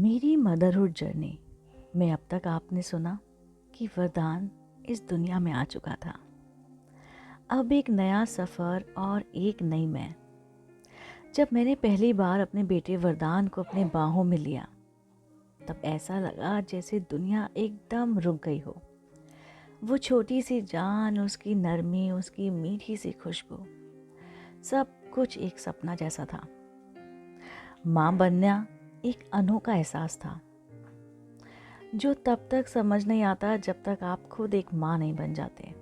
मेरी motherhood journey में अब तक आपने सुना कि वरदान इस दुनिया में आ चुका था। अब एक नया सफ़र और एक नई मैं। जब मैंने पहली बार अपने बेटे वरदान को अपने बाहों में लिया तब ऐसा लगा जैसे दुनिया एकदम रुक गई हो। वो छोटी सी जान, उसकी नरमी, उसकी मीठी सी खुशबू, सब कुछ एक सपना जैसा था। माँ बनना एक अनोखा एहसास था जो तब तक समझ नहीं आता जब तक आप खुद एक माँ नहीं बन जाते।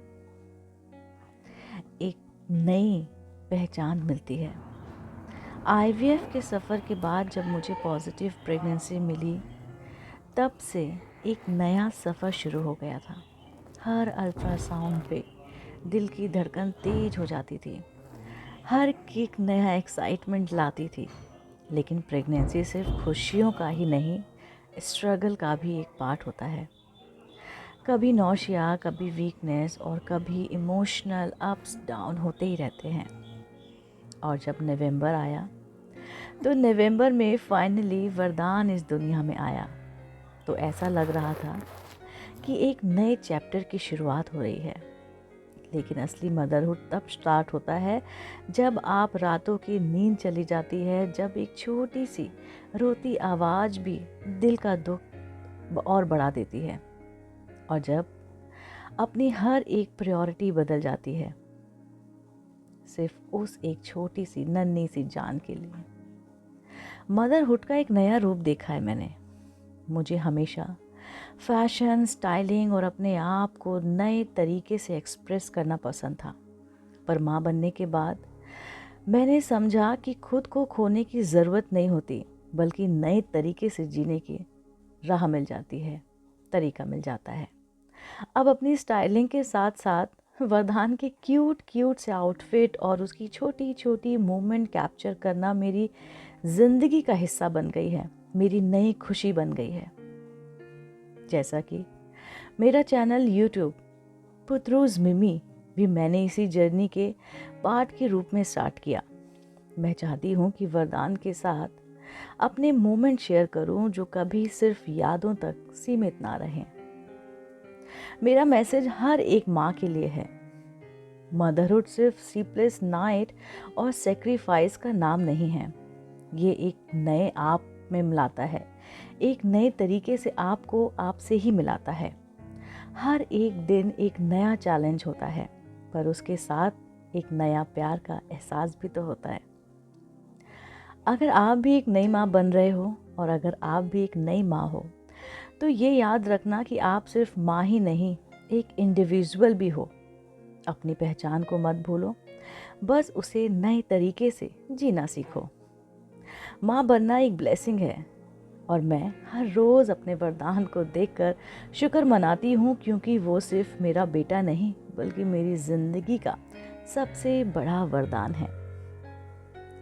एक नई पहचान मिलती है। आईवीएफ के सफ़र के बाद जब मुझे पॉजिटिव प्रेगनेंसी मिली तब से एक नया सफ़र शुरू हो गया था। हर अल्ट्रासाउंड पे दिल की धड़कन तेज हो जाती थी, हर किक नया एक्साइटमेंट लाती थी। लेकिन प्रेगनेंसी सिर्फ खुशियों का ही नहीं, स्ट्रगल का भी एक पार्ट होता है। कभी नौशिया, कभी वीकनेस और कभी इमोशनल अप्स डाउन होते ही रहते हैं। और जब नवंबर आया तो नवंबर में फाइनली वरदान इस दुनिया में आया तो ऐसा लग रहा था कि एक नए चैप्टर की शुरुआत हो रही है। लेकिन असली मदरहुड तब स्टार्ट होता है जब आप रातों की नींद चली जाती है, जब एक छोटी सी रोती आवाज़ भी दिल का दुख और बढ़ा देती है, और जब अपनी हर एक प्रायोरिटी बदल जाती है सिर्फ उस एक छोटी सी नन्ही सी जान के लिए। मदरहुड का एक नया रूप देखा है मैंने। मुझे हमेशा फैशन, स्टाइलिंग और अपने आप को नए तरीके से एक्सप्रेस करना पसंद था, पर माँ बनने के बाद मैंने समझा कि खुद को खोने की ज़रूरत नहीं होती, बल्कि नए तरीके से जीने की राह मिल जाती है, तरीका मिल जाता है। अब अपनी स्टाइलिंग के साथ साथ वरदान के क्यूट क्यूट से आउटफिट और उसकी छोटी छोटी मूवमेंट कैप्चर करना मेरी ज़िंदगी का हिस्सा बन गई है, मेरी नई खुशी बन गई है। जैसा कि मेरा चैनल यूट्यूब पुत्रूज मिमी भी मैंने इसी जर्नी के पार्ट के रूप में स्टार्ट किया। मैं चाहती हूँ कि वरदान के साथ अपने मोमेंट शेयर करूँ जो कभी सिर्फ यादों तक सीमित ना रहें। मेरा मैसेज हर एक माँ के लिए है। मदरहुड सिर्फ स्लीपलेस नाइट और सेक्रीफाइस का नाम नहीं है। ये एक नए आप में मिलाता है, एक नए तरीके से आपको आपसे ही मिलाता है। हर एक दिन एक नया चैलेंज होता है, पर उसके साथ एक नया प्यार का एहसास भी तो होता है। अगर आप भी एक नई माँ बन रहे हो और अगर आप भी एक नई माँ हो तो ये याद रखना कि आप सिर्फ माँ ही नहीं, एक इंडिविजुअल भी हो। अपनी पहचान को मत भूलो, बस उसे नए तरीके से जीना सीखो। माँ बनना एक ब्लेसिंग है और मैं हर रोज़ अपने वरदान को देखकर शुक्र मनाती हूँ, क्योंकि वो सिर्फ मेरा बेटा नहीं बल्कि मेरी ज़िंदगी का सबसे बड़ा वरदान है।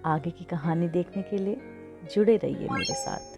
आगे की कहानी देखने के लिए जुड़े रहिए मेरे साथ।